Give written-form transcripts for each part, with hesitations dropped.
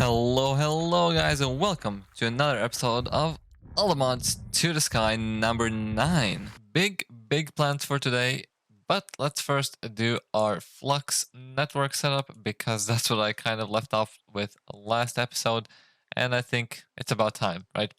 Hello guys, and welcome to another episode of All the Mods to the Sky number 9. Big plans for today, but let's first do our Flux network setup because that's what I kind of left off with last episode, and I think it's about time, right?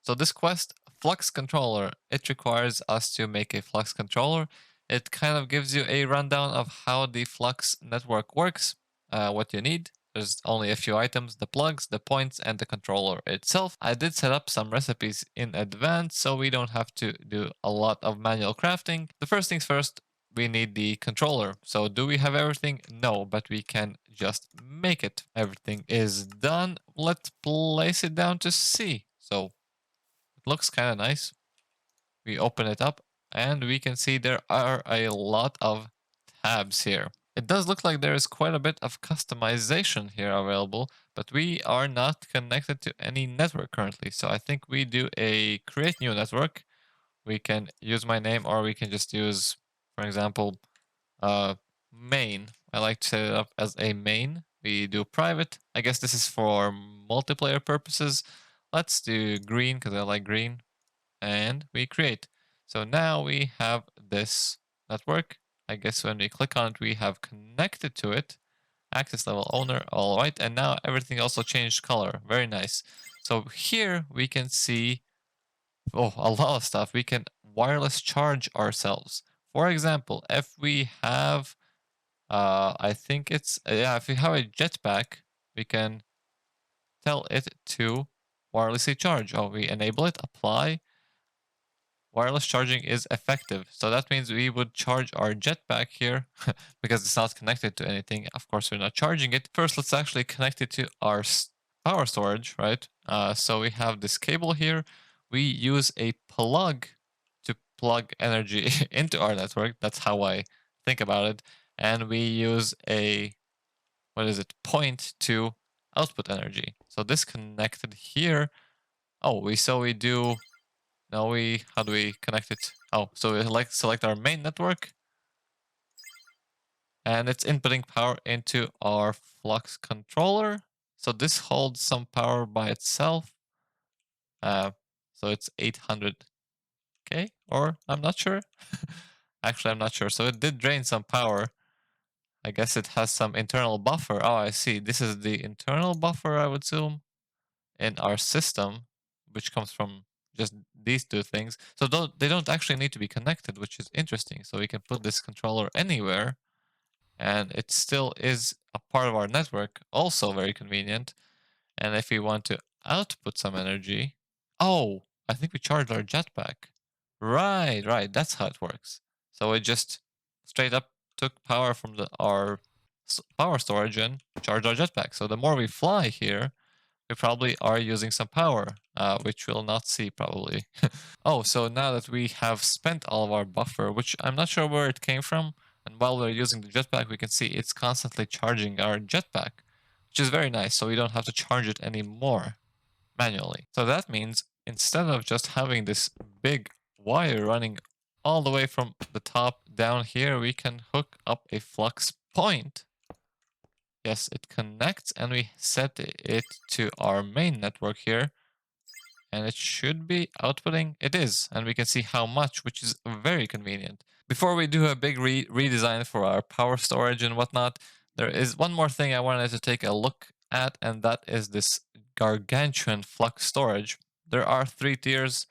So this quest, Flux Controller, it requires us to make a Flux Controller. It kind of gives you a rundown of how the Flux network works, what you need. There's only a few items, the plugs, the points, and the controller itself. I did set up some recipes in advance, so we don't have to do a lot of manual crafting. The first things first, we need the controller. So do we have everything? No, but we can just make it. Everything is done. Let's place it down to see. So it looks kind of nice. We open it up and we can see there are a lot of tabs here. It does look like there is quite a bit of customization here available, but we are not connected to any network currently. So I think we do a create new network. We can use my name, or we can just use, for example, main. I like to set it up as a main. We do private. I guess this is for multiplayer purposes. Let's do green because I like green. And we create. So now we have this network. I guess when we click on it, we have connected to it. Access level owner, all right. And now everything also changed color. Very nice. So here we can see, a lot of stuff. We can wireless charge ourselves. For example, if we have, I think it's, if we have a jetpack, we can tell it to wirelessly charge. We enable it, apply. Wireless charging is effective. So that means we would charge our jetpack here because it's not connected to anything. Of course, we're not charging it. First, let's actually connect it to our power storage, right? So we have this cable here. We use a plug to plug energy into our network. That's how I think about it. And we use a, point to output energy. So this connected here. We do. Now how do we connect it? So we select our main network. And it's inputting power into our Flux controller. So this holds some power by itself. So it's 800K, or I'm not sure. Actually, I'm not sure. So it did drain some power. I guess it has some internal buffer. Oh, I see. This is the internal buffer, I would assume, in our system, which comes from just these two things. So they don't actually need to be connected, which is interesting. So we can put this controller anywhere, and it still is a part of our network, also very convenient. And if we want to output some energy, I think we charged our jetpack. Right, that's how it works. So it just straight up took power from our power storage and charged our jetpack. So the more we fly here, we probably are using some power, which we'll not see probably. So now that we have spent all of our buffer, which I'm not sure where it came from, and while we're using the jetpack, we can see it's constantly charging our jetpack, which is very nice, so we don't have to charge it anymore manually. So that means instead of just having this big wire running all the way from the top down here, we can hook up a flux point. Yes, it connects, and we set it to our main network here. And it should be outputting. It is, and we can see how much, which is very convenient. Before we do a big redesign for our power storage and whatnot, there is one more thing I wanted to take a look at, and that is this gargantuan flux storage. There are 3 tiers.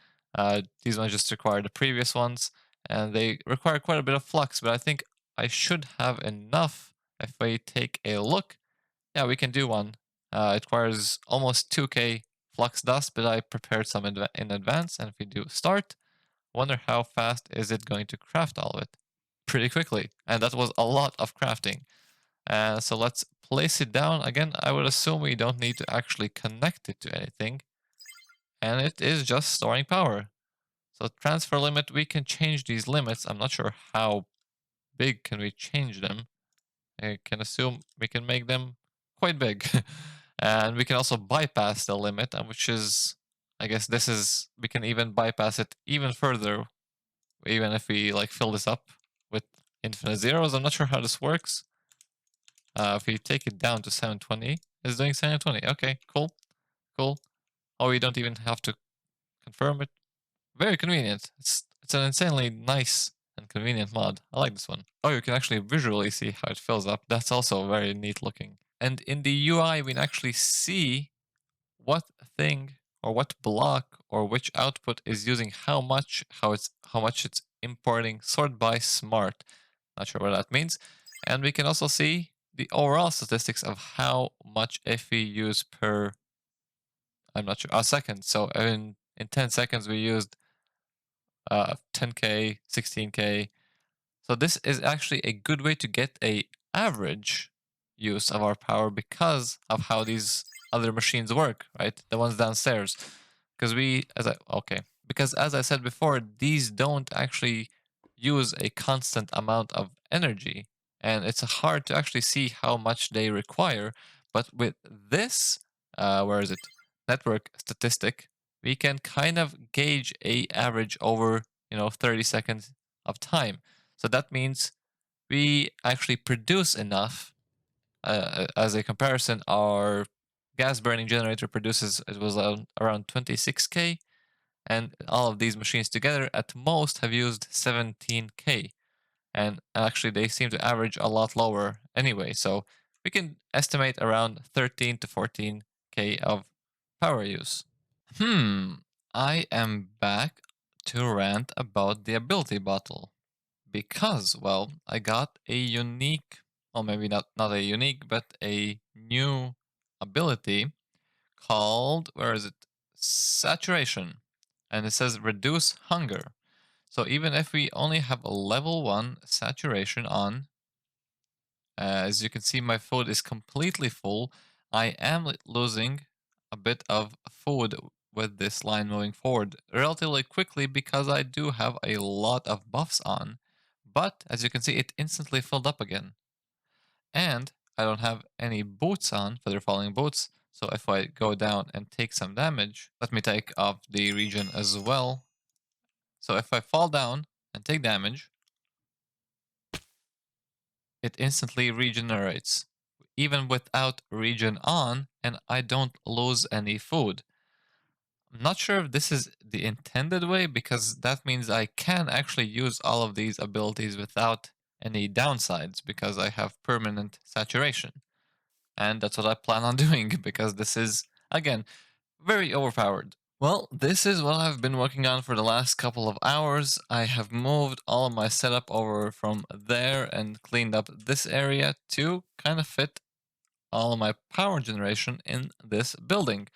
These ones just require the previous ones, and they require quite a bit of flux, but I think I should have enough. If we take a look, yeah, we can do one. It requires almost 2k flux dust, but I prepared some in advance. And if we do start, wonder how fast is it going to craft all of it? Pretty quickly. And that was a lot of crafting. So let's place it down. Again, I would assume we don't need to actually connect it to anything. And it is just storing power. So transfer limit, we can change these limits. I'm not sure how big can we change them. I can assume we can make them quite big. And we can also bypass the limit, which is, I guess we can even bypass it even further, even if we fill this up with infinite zeros. I'm not sure how this works. If we take it down to 720, is doing 720. Okay, cool, cool. Oh, you don't even have to confirm it. Very convenient. It's an insanely nice and convenient mod. I like this one. Oh, you can actually visually see how it fills up. That's also very neat looking. And in the UI, we can actually see what thing or what block or which output is using how much it's importing, sort by smart. Not sure what that means. And we can also see the overall statistics of how much if we use per, I'm not sure, a second. So in 10 seconds we used 10k, 16k. So this is actually a good way to get a average use of our power because of how these other machines work, right? The ones downstairs. Because as I said before, these don't actually use a constant amount of energy, and it's hard to actually see how much they require. But with this, where is it? Network statistic, we can kind of gauge a average over 30 seconds of time. So that means we actually produce enough. As a comparison, our gas burning generator produces, it was around 26k, and all of these machines together at most have used 17k. And actually, they seem to average a lot lower anyway. So we can estimate around 13 to 14k of power use. I am back to rant about the ability bottle because, well, I got a unique, or maybe not a unique, but a new ability called, where is it? Saturation. And it says reduce hunger. So even if we only have a level 1 saturation on, as you can see, my food is completely full. I am losing a bit of food with this line moving forward relatively quickly because I do have a lot of buffs on. But as you can see, it instantly filled up again. And I don't have any boots on, feather falling boots. So if I go down and take some damage, let me take off the regen as well. So if I fall down and take damage, it instantly regenerates, even without regen on, and I don't lose any food. I'm not sure if this is the intended way, because that means I can actually use all of these abilities without any downsides, because I have permanent saturation. And that's what I plan on doing, because this is, again, very overpowered. Well, this is what I've been working on for the last couple of hours. I have moved all of my setup over from there and cleaned up this area to kind of fit all of my power generation in this building.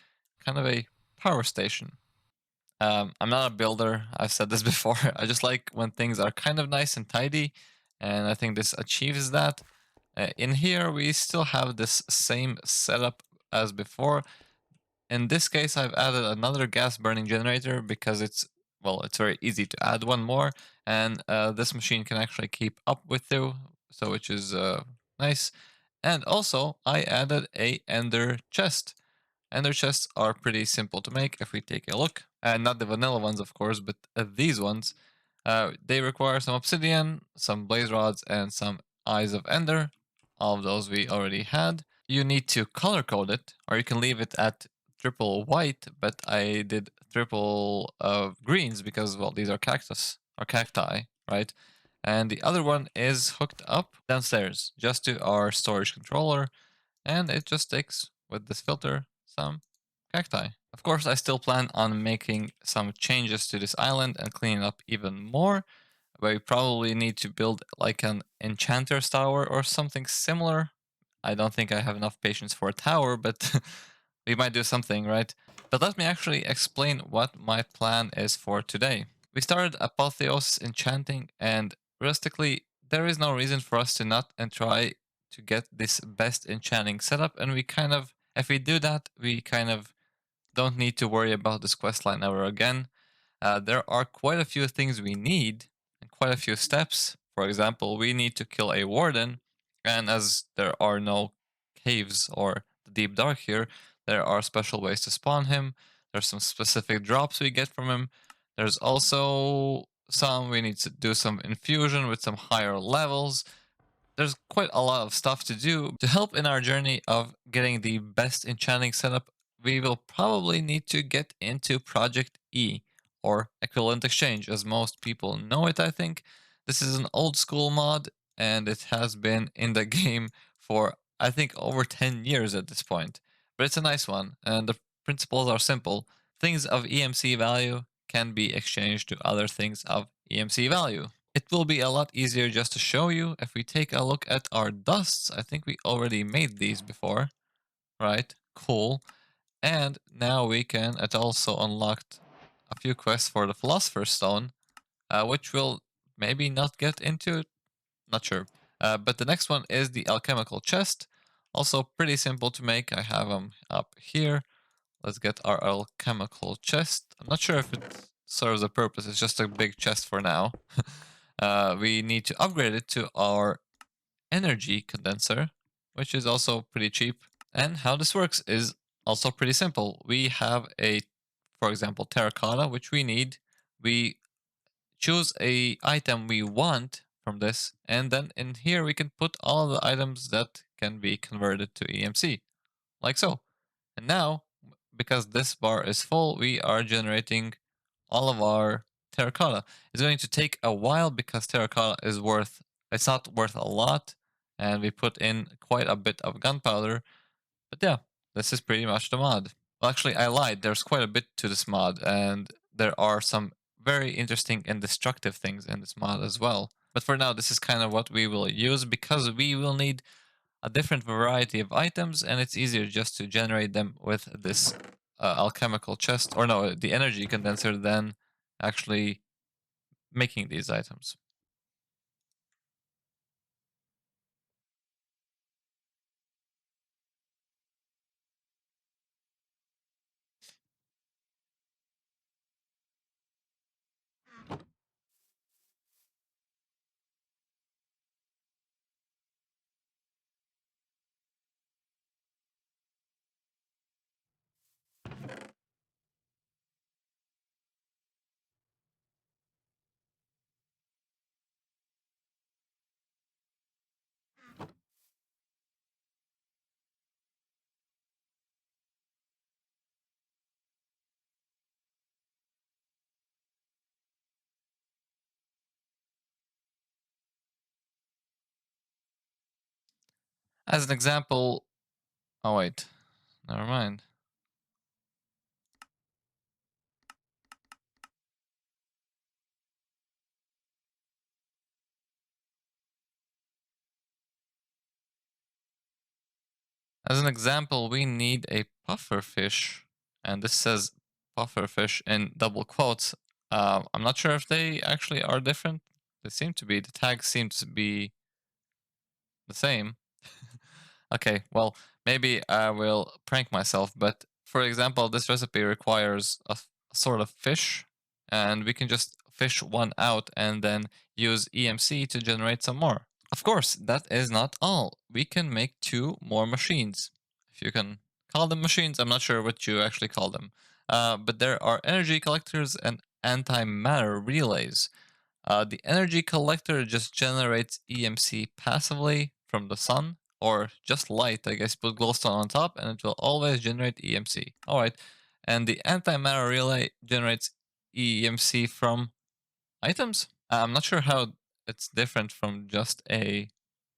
Kind of a power station. I'm not a builder, I've said this before. I just like when things are kind of nice and tidy, and I think this achieves that. In here, we still have this same setup as before. In this case, I've added another gas burning generator because it's very easy to add one more, and this machine can actually keep up with you, so which is nice. And also, I added a ender chest. Ender chests are pretty simple to make if we take a look. And not the vanilla ones, of course, but these ones. They require some obsidian, some blaze rods, and some eyes of ender. All of those we already had. You need to color code it, or you can leave it at triple white, but I did triple greens because, well, these are cactus or cacti, right? And the other one is hooked up downstairs just to our storage controller, and it just takes, with this filter, some cacti. Of course, I still plan on making some changes to this island and cleaning up even more. We probably need to build like an enchanter's tower or something similar. I don't think I have enough patience for a tower, but we might do something, right? But let me actually explain what my plan is for today. We started Apotheosis Enchanting, and realistically, there is no reason for us to not and try to get this best enchanting setup, and if we do that, we kind of don't need to worry about this questline ever again. There are quite a few things we need, and quite a few steps. For example, we need to kill a warden, and as there are no caves or the deep dark here, there are special ways to spawn him. There's some specific drops we get from him. There's also we need to do some infusion with some higher levels. there's quite a lot of stuff to do. To help in our journey of getting the best enchanting setup, we will probably need to get into Project E, or Equivalent Exchange, as most people know it, I think. This is an old school mod, and it has been in the game for, I think, over 10 years at this point. But it's a nice one, and the principles are simple. Things of EMC value can be exchanged to other things of EMC value. It will be a lot easier just to show you if we take a look at our dusts. I think we already made these before, right? Cool. And now we can, it also unlocked a few quests for the Philosopher's Stone, which we'll maybe not get into, not sure. But the next one is the alchemical chest. Also pretty simple to make. I have them up here. Let's get our alchemical chest. I'm not sure if it serves a purpose. It's just a big chest for now. We need to upgrade it to our energy condenser, which is also pretty cheap. And how this works is also pretty simple. We have a, for example, terracotta, which we need. We choose a item we want from this, and then in here we can put all the items that can be converted to EMC, like so. And now, because this bar is full, we are generating all of our terracotta. It's going to take a while because terracotta is worth, it's not worth a lot, and we put in quite a bit of gunpowder. But yeah, this is pretty much the mod. Well, actually, I lied. There's quite a bit to this mod, and there are some very interesting and destructive things in this mod as well. But for now, this is kind of what we will use because we will need a different variety of items, and it's easier just to generate them with this alchemical chest, or no, the energy condenser, than actually making these items. As an example, oh wait, never mind. As an example, we need a pufferfish, and this says pufferfish in double quotes. I'm not sure if they actually are different. They seem to be. The tags seem to be the same. Okay, well, maybe I will prank myself, but for example, this recipe requires a sort of fish, and we can just fish one out and then use EMC to generate some more. Of course, that is not all. We can make two more machines. If you can call them machines, I'm not sure what you actually call them. But there are energy collectors and antimatter relays. The energy collector just generates EMC passively from the sun, or just light, I guess. Put glowstone on top and it will always generate EMC. Alright, and the antimatter relay generates EMC from items? I'm not sure how it's different from just a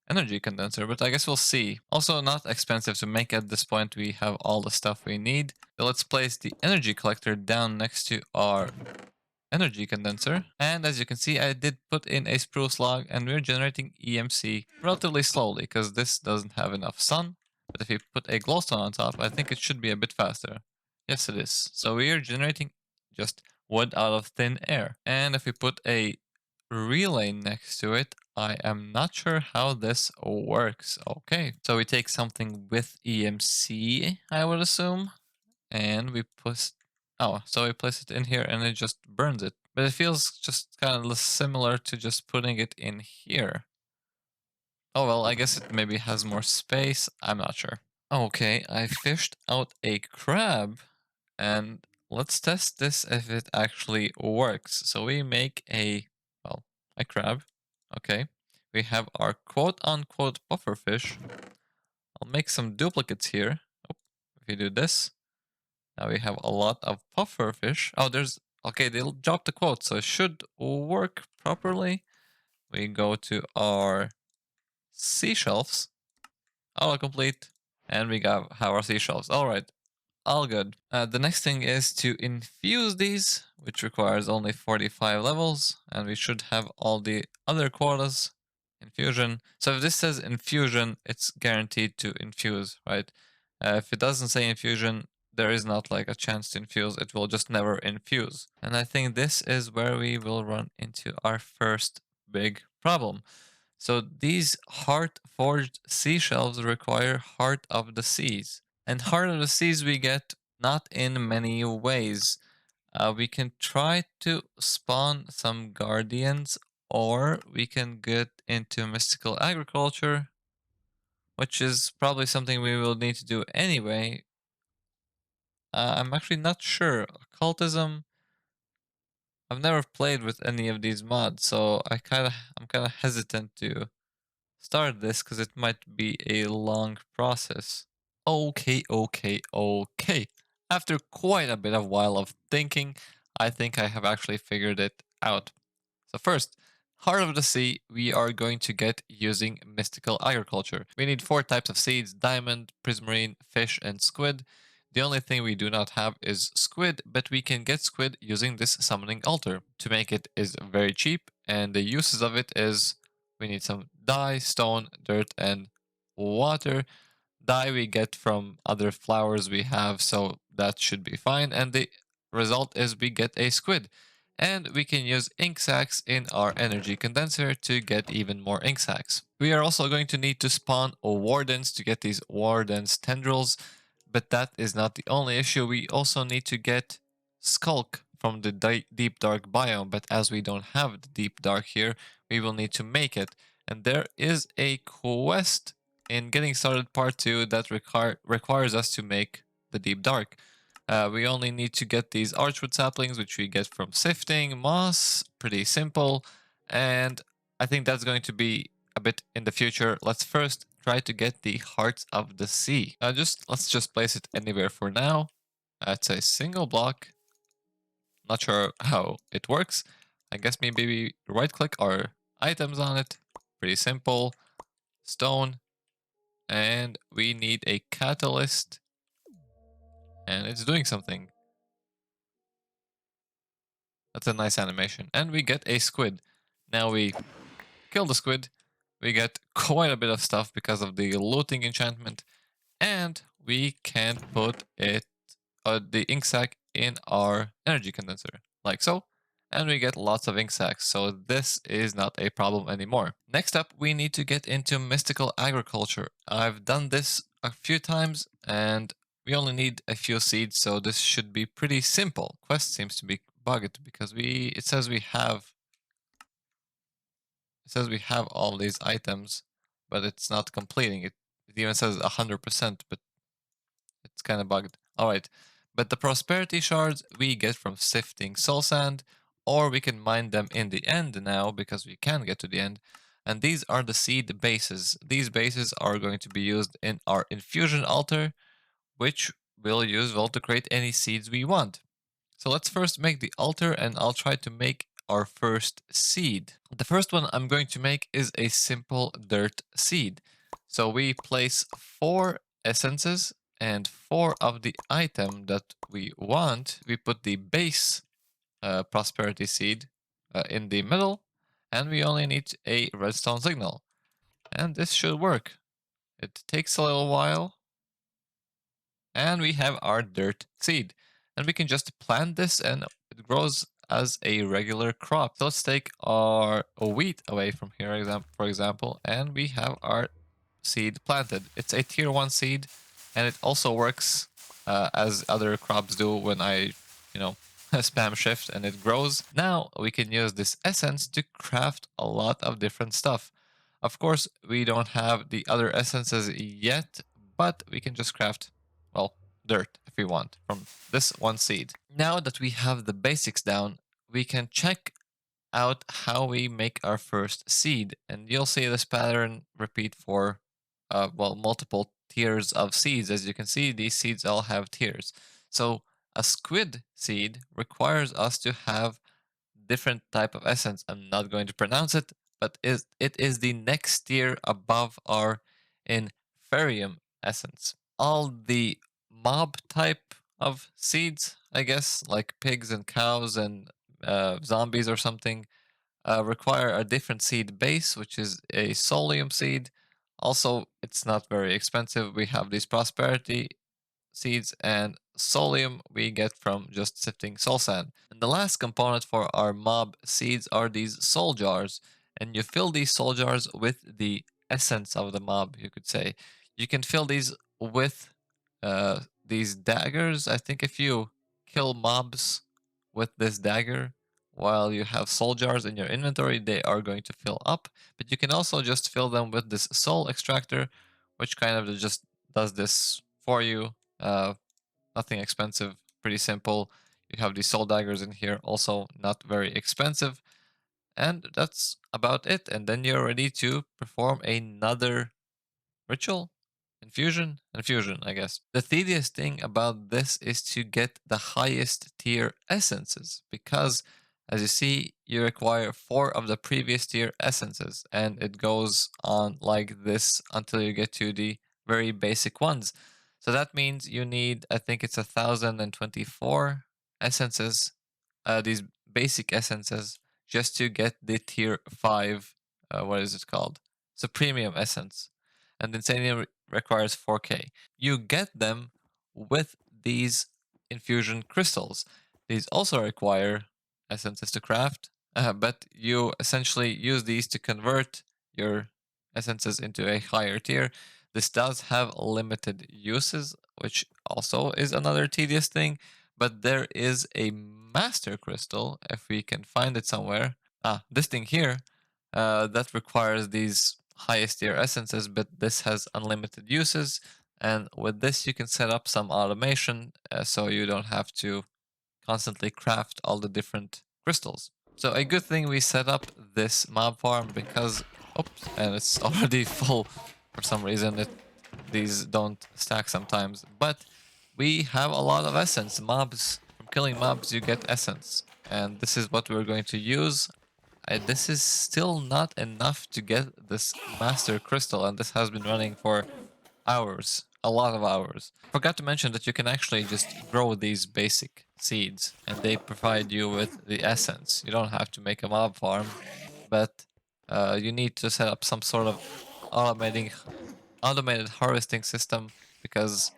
energy condenser, but I guess we'll see. Also not expensive to make at this point. We have all the stuff we need. So let's place the energy collector down next to our energy condenser. And as you can see, I did put in a spruce log, and we're generating EMC relatively slowly because this doesn't have enough sun. But if you put a glowstone on top, I think it should be a bit faster. Yes, it is. So we are generating just wood out of thin air. And if we put a relay next to it, I am not sure how this works. Okay, so we take something with EMC, I would assume, and we put, oh, so we place it in here and it just burns it. But it feels just kind of similar to just putting it in here. Oh well, I guess it maybe has more space. I'm not sure. Okay, I fished out a crab, and let's test this if it actually works. So we make a, well, a crab. Okay. we have our quote-unquote pufferfish. I'll make some duplicates here. Oh, if you do this, now we have a lot of pufferfish. Oh, there's... Okay, they'll drop the quote, so it should work properly. We go to our seashells. Autocomplete. And we have our seashells. Alright, all good. The next thing is to infuse these, which requires only 45 levels, and we should have all the other quotas. Infusion. So if this says infusion, it's guaranteed to infuse, right? If it doesn't say infusion, there is not like a chance to infuse. It will just never infuse. And I think this is where we will run into our first big problem. So these heart-forged seashells require Heart of the Seas. And Heart of the Seas we get not in many ways. We can try to spawn some guardians, or we can get into mystical agriculture, which is probably something we will need to do anyway. I'm actually not sure. Occultism, I've never played with any of these mods, so I'm kind of hesitant to start this because it might be a long process. Okay. After quite a bit of while of thinking, I think I have actually figured it out. So first, Heart of the Sea we are going to get using mystical agriculture. We need 4 types of seeds: diamond, prismarine, fish, and squid. The only thing we do not have is squid, but we can get squid using this summoning altar. To make it is very cheap, and the uses of it is we need some dye, stone, dirt, and water. Dye we get from other flowers we have, so that should be fine. And the result is we get a squid. And we can use ink sacs in our energy condenser to get even more ink sacs. We are also going to need to spawn wardens to get these wardens tendrils, but that is not the only issue. We also need to get skulk from the deep dark biome, but as we don't have the deep dark here, we will need to make it. And there is a quest in Getting Started Part 2 that requires us to make the deep dark. We only need to get these archwood saplings, which we get from sifting moss. Pretty simple. And I think that's going to be a bit in the future. Let's first try to get the Hearts of the Sea. Let's just place it anywhere for now. It's a single block. Not sure how it works. I guess maybe we right click our items on it. Pretty simple. Stone. And we need a catalyst. And it's doing something. That's a nice animation. And we get a squid. Now we kill the squid. We get quite a bit of stuff because of the looting enchantment. And we can put the ink sac in our energy condenser, like so. And we get lots of ink sacs, so this is not a problem anymore. Next up, we need to get into mystical agriculture. I've done this a few times, and we only need a few seeds, so this should be pretty simple. Quest seems to be bugged because it says we have all these items, but it's not completing it. It even says 100%, but it's kind of bugged. All right. But the prosperity shards we get from sifting soul sand, or we can mine them in the end now because we can get to the end. And these are the seed bases. These bases are going to be used in our infusion altar, which we'll use to create any seeds we want. So let's first make the altar, and I'll try to make our first seed. The first one I'm going to make is a simple dirt seed. So we place 4 essences and 4 of the item that we want. We put the base prosperity seed in the middle, and we only need a redstone signal. And this should work. It takes a little while. And we have our dirt seed. And we can just plant this and it grows as a regular crop. So let's take our wheat away from here, for example, and we have our seed planted. It's a tier 1 seed, and it also works as other crops do when I, spam shift and it grows. Now we can use this essence to craft a lot of different stuff. Of course, we don't have the other essences yet, but we can just craft, well, dirt if we want from this one seed. Now that we have the basics down, we can check out how we make our first seed. And you'll see this pattern repeat for, well, multiple tiers of seeds. As you can see, these seeds all have tiers. So a squid seed requires us to have different type of essence. I'm not going to pronounce it, but it is the next tier above our inferium essence. All the mob type of seeds, I guess, like pigs and cows and zombies or something, require a different seed base, which is a solium seed. Also, it's not very expensive. We have these prosperity seeds, and solium we get from just sifting soul sand. And the last component for our mob seeds are these soul jars. And you fill these soul jars with the essence of the mob, you could say. You can fill these with these daggers. I think if you kill mobs with this dagger while you have soul jars in your inventory, they are going to fill up. But you can also just fill them with this soul extractor, which kind of just does this for you. uh, Nothing expensive, pretty simple. You have these soul daggers in here, also not very expensive. And that's about it. And then you're ready to perform another ritual. Infusion, I guess. The tedious thing about this is to get the highest tier essences, because as you see, you require 4 of the previous tier essences, and it goes on like this until you get to the very basic ones. So that means you need, I think it's 1024 essences, these basic essences, just to get the tier 5, what is it called? Supremium essence. And Insanium requires 4K. You get them with these infusion crystals. These also require essences to craft, but you essentially use these to convert your essences into a higher tier. This does have limited uses, which also is another tedious thing, but there is a master crystal, if we can find it somewhere. This thing here, that requires these highest tier essences, but this has unlimited uses. And with this, you can set up some automation so you don't have to constantly craft all the different crystals. So a good thing we set up this mob farm because, oops, and it's already full for some reason. These don't stack sometimes, but we have a lot of essence. Mobs, from killing mobs, you get essence. And this is what we're going to use. This is still not enough to get this master crystal, and this has been running for hours, a lot of hours. Forgot to mention that you can actually just grow these basic seeds, and they provide you with the essence. You don't have to make a mob farm, but you need to set up some sort of automating, automated harvesting system, because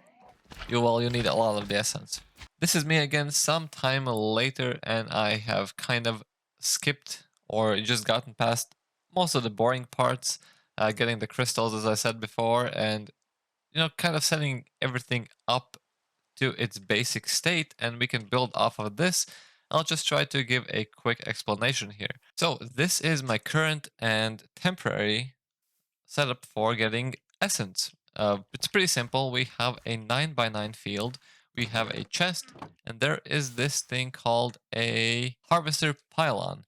you need a lot of the essence. This is me again some time later, and I have kind of skipped or just gotten past most of the boring parts, getting the crystals as I said before, and kind of setting everything up to its basic state, and we can build off of this. I'll just try to give a quick explanation here. So this is my current and temporary setup for getting essence. It's pretty simple. We have a 9x9 field, we have a chest, and there is this thing called a harvester pylon.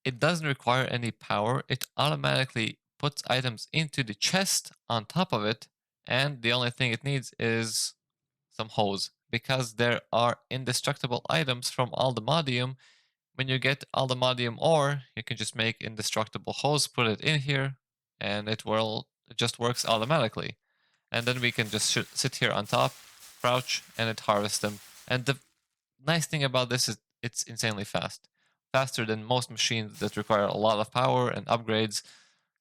It doesn't require any power. It automatically puts items into the chest on top of it, and the only thing it needs is some hose, because there are indestructible items from Aldemodium. When you get Aldemodium ore, you can just make indestructible hose, put it in here, and it just works automatically. And then we can just sit here on top, crouch, and it harvests them. And the nice thing about this is it's insanely fast. Faster than most machines that require a lot of power and upgrades.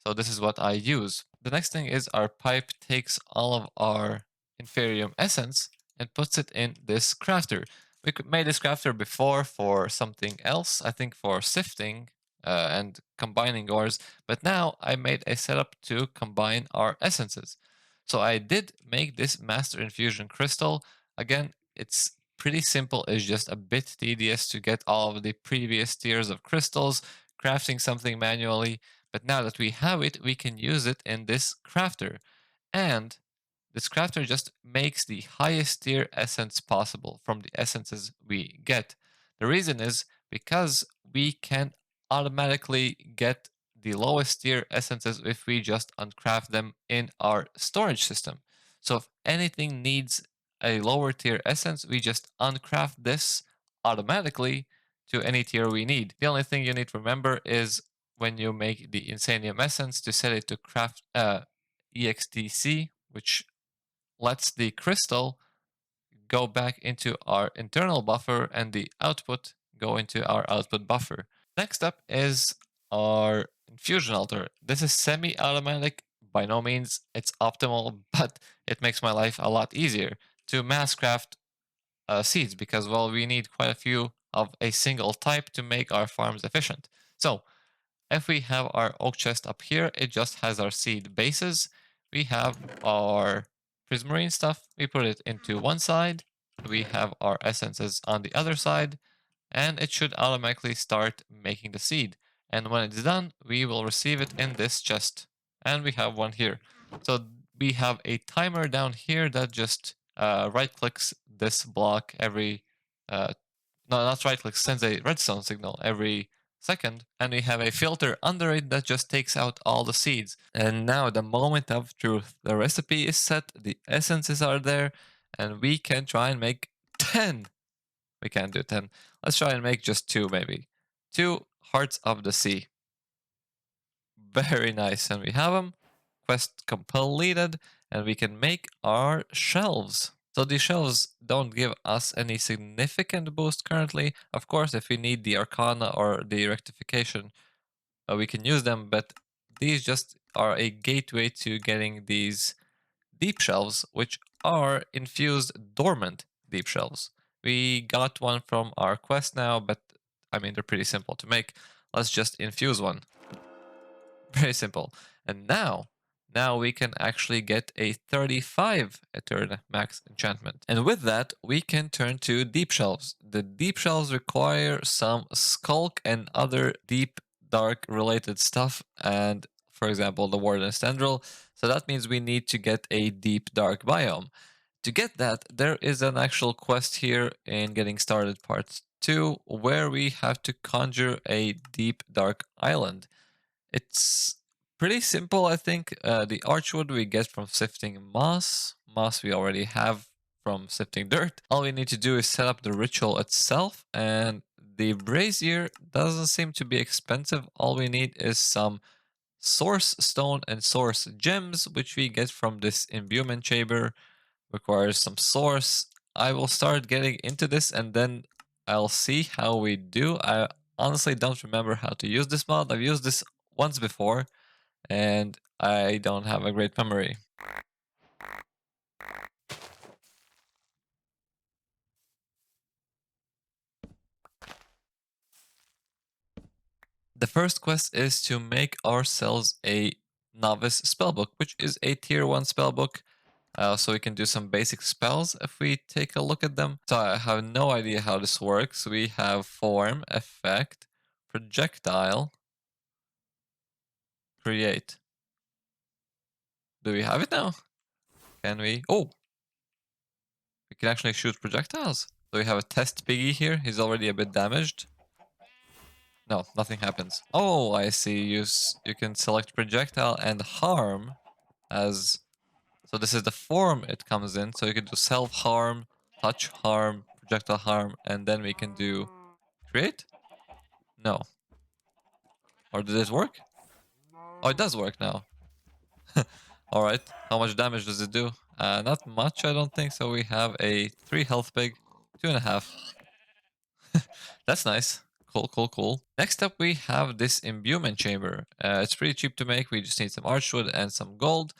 So this is what I use. The next thing is our pipe takes all of our inferium essence and puts it in this crafter. We could made this crafter before for something else, I think for sifting and combining ores, but now I made a setup to combine our essences. So I did make this master infusion crystal. Again, it's pretty simple. It's just a bit tedious to get all of the previous tiers of crystals, crafting something manually, but now that we have it, we can use it in this crafter. And this crafter just makes the highest tier essence possible from the essences we get. The reason is because we can automatically get the lowest tier essences if we just uncraft them in our storage system. So if anything needs a lower tier essence, we just uncraft this automatically to any tier we need. The only thing you need to remember is when you make the Insanium essence to set it to craft EXTC, which lets the crystal go back into our internal buffer and the output go into our output buffer. Next up is our infusion altar. This is semi-automatic. By no means it's optimal, but it makes my life a lot easier to mass craft seeds because, well, we need quite a few of a single type to make our farms efficient. So if we have our oak chest up here, it just has our seed bases. We have our prismarine stuff. We put it into one side. We have our essences on the other side, and it should automatically start making the seed. And when it's done, we will receive it in this chest. And we have one here. So we have a timer down here that just right clicks this block every no, not right click, sends a redstone signal every second, and we have a filter under it that just takes out all the seeds. And now the moment of truth. The recipe is set, the essences are there, and we can try and make 10. We can't do 10. Let's try and make just 2 maybe. 2 hearts of the sea. Very nice, and we have them. Quest completed, and we can make our shelves. So the shelves don't give us any significant boost currently. Of course, if we need the Arcana or the Rectification, we can use them, but these just are a gateway to getting these deep shelves, which are infused dormant deep shelves. We got one from our quest now, but I mean, they're pretty simple to make. Let's just infuse one. Very simple. And now we can actually get a 35 Eternal max enchantment. And with that, we can turn to deep shelves. The deep shelves require some skulk and other deep dark related stuff, and for example, the Warden's Tendril. So that means we need to get a deep dark biome. To get that, there is an actual quest here in Getting Started Part 2 where we have to conjure a deep dark island. It's pretty simple, I think. The archwood we get from sifting moss. Moss we already have from sifting dirt. All we need to do is set up the ritual itself, and the brazier doesn't seem to be expensive. All we need is some source stone and source gems, which we get from this imbuement chamber. Requires some source. I will start getting into this and then I'll see how we do. I honestly don't remember how to use this mod. I've used this once before and I don't have a great memory. The first quest is to make ourselves a novice spellbook, which is a tier 1 spellbook. So we can do some basic spells if we take a look at them. So I have no idea how this works. We have form, effect, projectile, create. Do we have it now? Can we? Oh! We can actually shoot projectiles. So we have a test piggy here. He's already a bit damaged. No, nothing happens. Oh, I see. You can select projectile and harm as... So this is the form it comes in. So you can do self-harm, touch harm, projectile harm, and then we can do create? No. Or did it work? Oh, it does work now. Alright, how much damage does it do? Not much, I don't think. So we have a 3 health pig, 2.5. That's nice. Cool, cool, cool. Next up, we have this imbuement chamber. It's pretty cheap to make. We just need some archwood and some gold.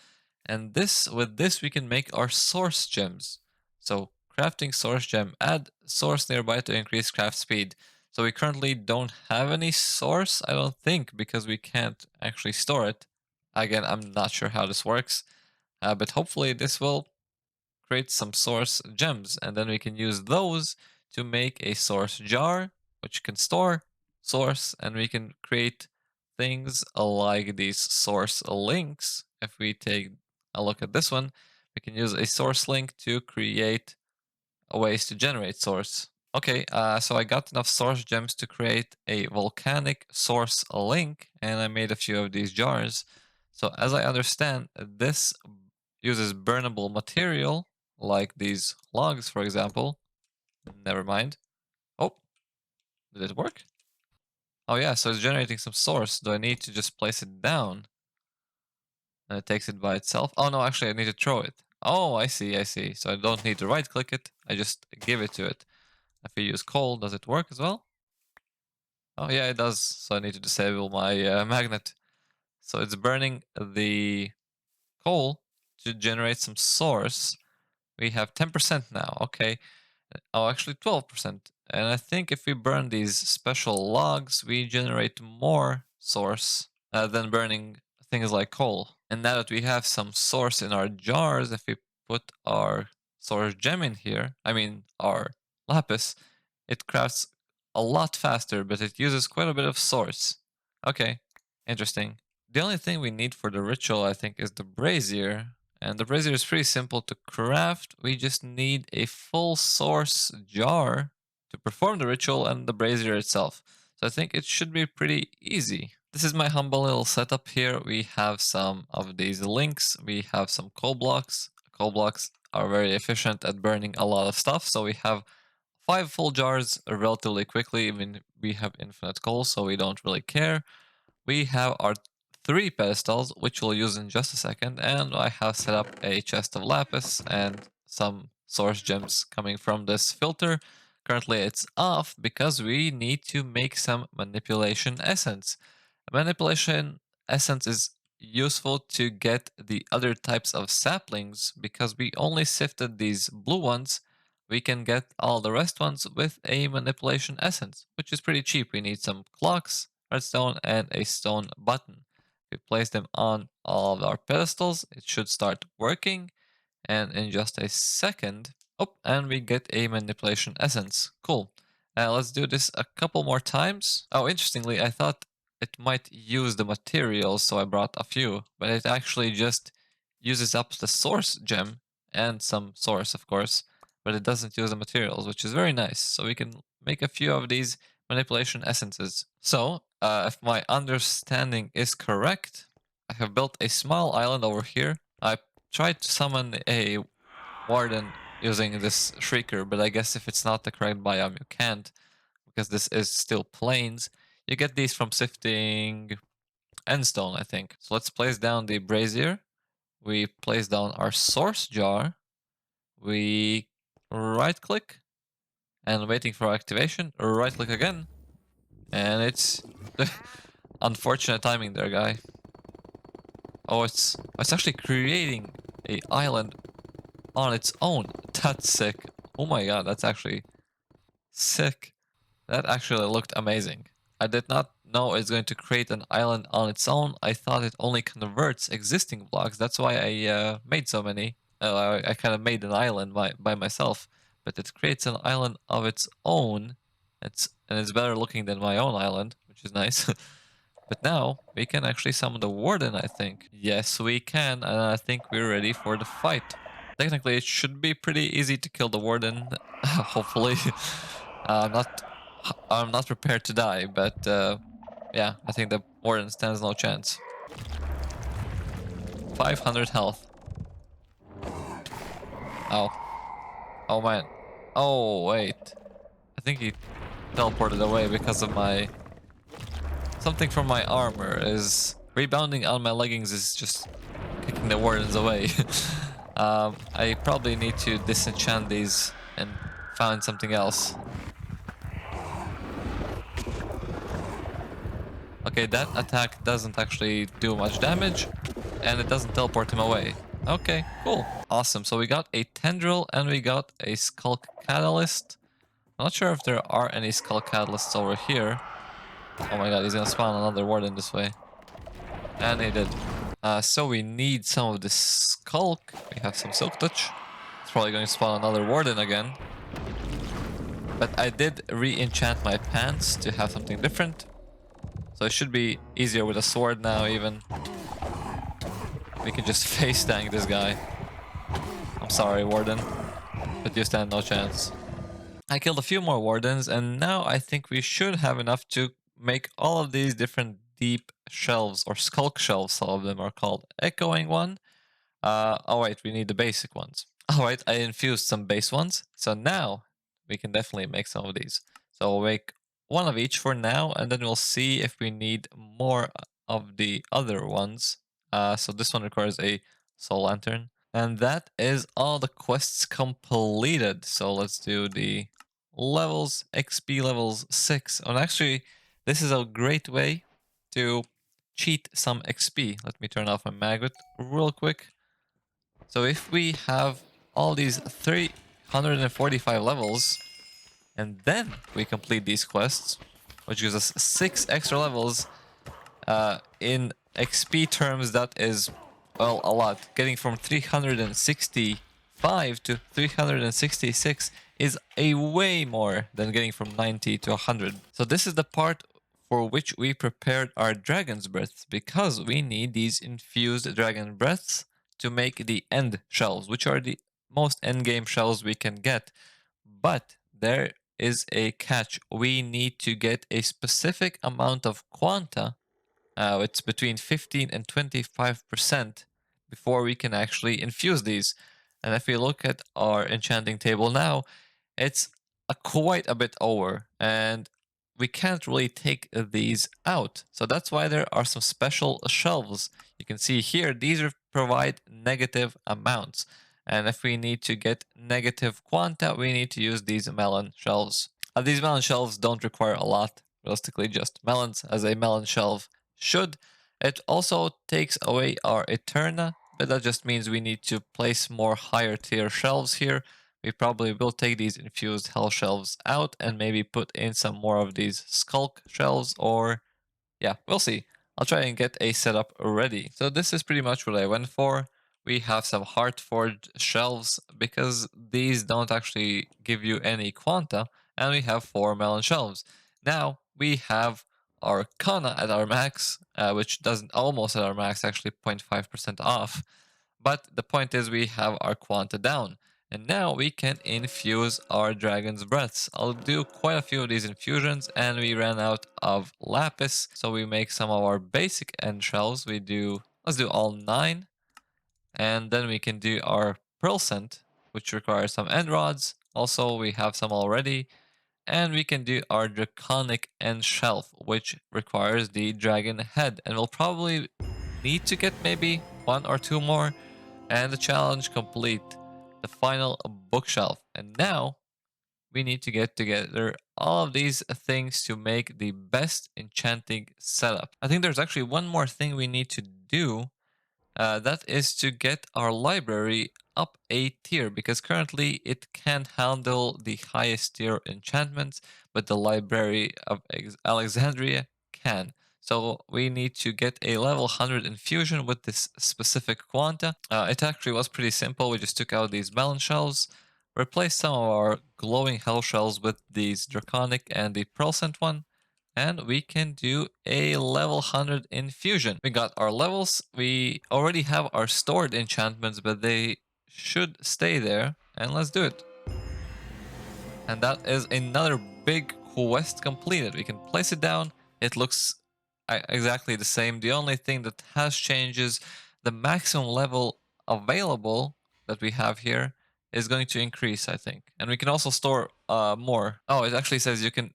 And with this, we can make our source gems. So crafting source gem, add source nearby to increase craft speed. So we currently don't have any source, I don't think, because we can't actually store it. Again, I'm not sure how this works, but hopefully this will create some source gems, and then we can use those to make a source jar, which can store source, and we can create things like these source links. If we take a look at this one, we can use a source link to create ways to generate source. Okay, so I got enough source gems to create a volcanic source link, and I made a few of these jars. So as I understand, this uses burnable material, like these logs, for example. Never mind. Oh, did it work? Oh yeah, so it's generating some source. Do I need to just place it down? And it takes it by itself? Oh no, actually I need to throw it. Oh, I see, I see. So I don't need to right click it, I just give it to it. If I use coal, does it work as well? Oh yeah, it does. So I need to disable my magnet. So it's burning the coal to generate some source. We have 10% now, okay. Oh, actually 12%. And I think if we burn these special logs, we generate more source than burning things like coal. And now that we have some source in our jars, if we put our source gem in here, I mean our lapis, it crafts a lot faster, but it uses quite a bit of source. Okay, interesting. The only thing we need for the ritual, I think, is the brazier. And the brazier is pretty simple to craft. We just need a full source jar to perform the ritual and the brazier itself. So I think it should be pretty easy. This is my humble little setup here. We have some of these links. We have some coal blocks. Coal blocks are very efficient at burning a lot of stuff. So we have 5 full jars relatively quickly. I mean, we have infinite coal, so we don't really care. We have our 3 pedestals, which we'll use in just a second, and I have set up a chest of lapis and some source gems coming from this filter. Currently it's off because we need to make some manipulation essence. Manipulation essence is useful to get the other types of saplings because we only sifted these blue ones. We can get all the rest ones with a manipulation essence, which is pretty cheap. We need some clocks, redstone, and a stone button. If we place them on all of our pedestals, it should start working. And in just a second, oh, and we get a manipulation essence. Cool. Let's do this a couple more times. Oh, interestingly, I thought it might use the materials, so I brought a few, but it actually just uses up the source gem and some source, of course, but it doesn't use the materials, which is very nice. So we can make a few of these manipulation essences. So, if my understanding is correct, I have built a small island over here. I tried to summon a warden using this shrieker, but I guess if it's not the correct biome, you can't, because this is still plains. You get these from sifting endstone, I think. So let's place down the brazier. We place down our source jar. We right click and waiting for activation. Right click again. And it's unfortunate timing there, guy. Oh, it's actually creating a island on its own. That's sick. Oh my god, that's actually sick. That actually looked amazing. I did not know it's going to create an island on its own. I thought it only converts existing blocks. That's why I made so many. I kind of made an island by myself. But it creates an island of its own. And it's better looking than my own island, which is nice. But now we can actually summon the warden, I think. Yes, we can, and I think we're ready for the fight. Technically, it should be pretty easy to kill the warden. Hopefully, not. I'm not prepared to die, but yeah, I think the warden stands no chance. 500 health. Oh, oh man. Oh wait, I think he teleported away because of my. Something from my armor is rebounding on my leggings is just kicking the wardens away. I probably need to disenchant these and find something else. Okay, that attack doesn't actually do much damage, and it doesn't teleport him away. Okay, cool. Awesome, so we got a tendril and we got a skulk catalyst. I'm not sure if there are any skulk catalysts over here. Oh my god, he's gonna spawn another warden this way. And he did. So we need some of this skulk. We have some silk touch. It's probably going to spawn another warden again. But I did re-enchant my pants to have something different. So it should be easier with a sword now even. We can just face tank this guy. I'm sorry, warden. But you stand no chance. I killed a few more wardens, and now I think we should have enough to make all of these different deep shelves, or skulk shelves, some of them are called. Echoing one. Oh wait, we need the basic ones. Alright, I infused some base ones, so now we can definitely make some of these. So we'll make one of each for now, and then we'll see if we need more of the other ones. So this one requires a soul lantern. And that is all the quests completed. So let's do the levels, XP levels 6. And actually, this is a great way to cheat some XP. Let me turn off my magnet real quick. So if we have all these 345 levels, and then we complete these quests, which gives us 6 extra levels, in XP terms, that is, well, a lot. Getting from 365 to 366 is a way more than getting from 90 to 100. So this is the part for which we prepared our dragon's breaths, because we need these infused dragon breaths to make the end shells, which are the most endgame shells we can get. But there is a catch. We need to get a specific amount of quanta. It's between 15 and 25% before we can actually infuse these. And if we look at our enchanting table now, it's quite a bit over, and we can't really take these out. So that's why there are some special shelves. You can see here, these provide negative amounts. And if we need to get negative quanta, we need to use these melon shelves. These melon shelves don't require a lot, realistically, just melons, as a melon shelf should. It also takes away our Eterna, but that just means we need to place more higher tier shelves here. We probably will take these infused hell shelves out and maybe put in some more of these skulk shelves, or yeah, we'll see. I'll try and get a setup ready. So this is pretty much what I went for. We have some heart forged shelves because these don't actually give you any quanta, and we have 4 melon shelves. Now we have our Kana at our max, which doesn't almost at our max, actually 0.5% off. But the point is we have our quanta down. And now we can infuse our dragon's breaths. I'll do quite a few of these infusions, and we ran out of lapis, so we make some of our basic end shells. Let's do all 9, and then we can do our pearl scent, which requires some end rods. Also, we have some already. And we can do our draconic end shelf, which requires the dragon head. And we'll probably need to get maybe 1 or 2 more. And the challenge complete. The final bookshelf. And now we need to get together all of these things to make the best enchanting setup. I think there's actually one more thing we need to do. That is to get our library up a tier, because currently it can't handle the highest tier enchantments, but the library of Alexandria can. So we need to get a level 100 infusion with this specific quanta. It actually was pretty simple. We just took out these melon shells, replaced some of our glowing hell shells with these draconic and the pearl scent one, and we can do a level 100 infusion. We got our levels. We already have our stored enchantments, but they should stay there. And let's do it. And that is another big quest completed. We can place it down. It looks exactly the same. The only thing that has changed is the maximum level available that we have here is going to increase, I think. And we can also store more. Oh, it actually says it can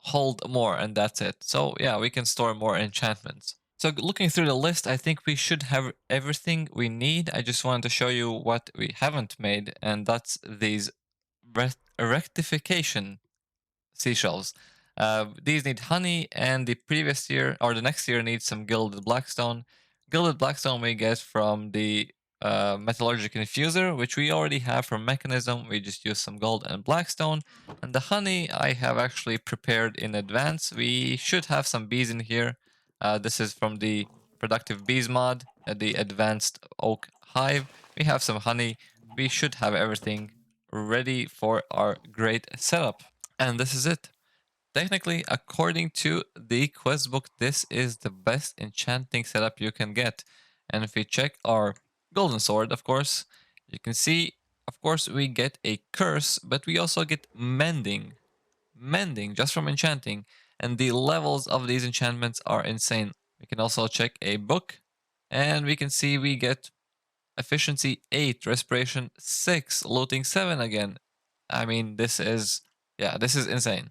hold more, and that's it. So yeah, we can store more enchantments. So looking through the list, I think we should have everything we need. I just wanted to show you what we haven't made, and that's these rectification seashells. These need honey, and the previous year or the next year needs some gilded blackstone. Gilded blackstone we get from the metallurgic infuser, which we already have from mechanism. We just use some gold and blackstone. And the honey I have actually prepared in advance. We should have some bees in here. This is from the productive bees mod, the advanced oak hive. We have some honey. We should have everything ready for our great setup. And this is it. Technically, according to the quest book, this is the best enchanting setup you can get. And if we check our golden sword, of course, you can see Of course, we get a curse, but we also get mending. Mending just from enchanting. And the levels of these enchantments are insane. We can also check a book, and we can see we get efficiency 8, respiration 6, looting 7 again. I mean, this is insane.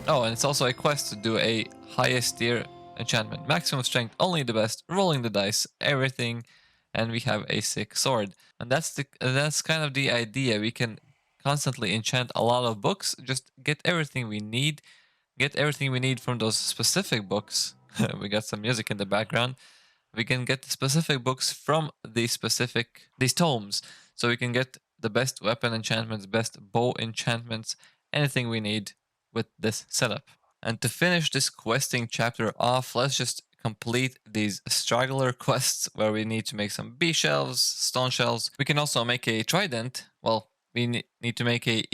Oh, and it's also a quest to do a highest tier enchantment. Maximum strength, only the best, rolling the dice, everything, and we have a sick sword. And that's kind of the idea. We can constantly enchant a lot of books, just get everything we need. Get everything we need from those specific books. We got some music in the background. We can get specific books from these tomes. So we can get the best weapon enchantments, best bow enchantments, anything we need with this setup. And to finish this questing chapter off, let's just complete these straggler quests where we need to make some bee shelves, stone shelves. We can also make a trident. Well, we need to make a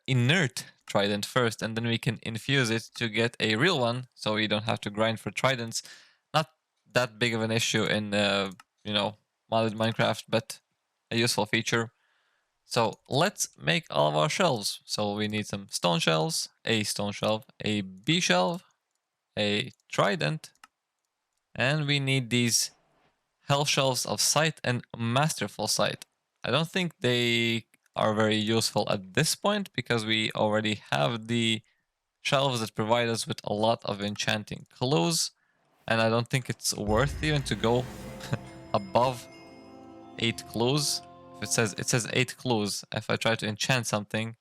inert trident first, and then we can infuse it to get a real one, so we don't have to grind for tridents. Not that big of an issue in modded Minecraft, but a useful feature. So let's make all of our shelves. So we need some stone shelves, a stone shelf, a bee shelf, a trident, and we need these health shelves of sight and masterful sight. I don't think they are very useful at this point because we already have the shelves that provide us with a lot of enchanting clues, and I don't think it's worth even to go above 8 clues. If it says 8 clues, if I try to enchant something,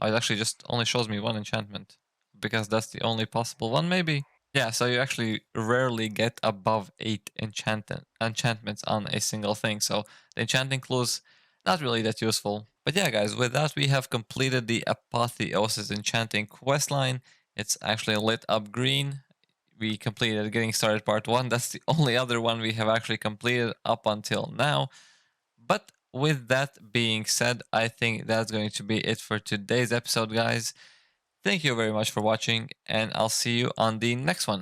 it actually just only shows me one enchantment because that's the only possible one, maybe. Yeah, so you actually rarely get above 8 enchantments on a single thing. So the enchanting clues, not really that useful. But yeah, guys, with that we have completed the Apotheosis enchanting questline. It's actually lit up green. We completed Getting Started Part 1. That's the only other one we have actually completed up until now. But with that being said, I think that's going to be it for today's episode, guys. Thank you very much for watching, and I'll see you on the next one.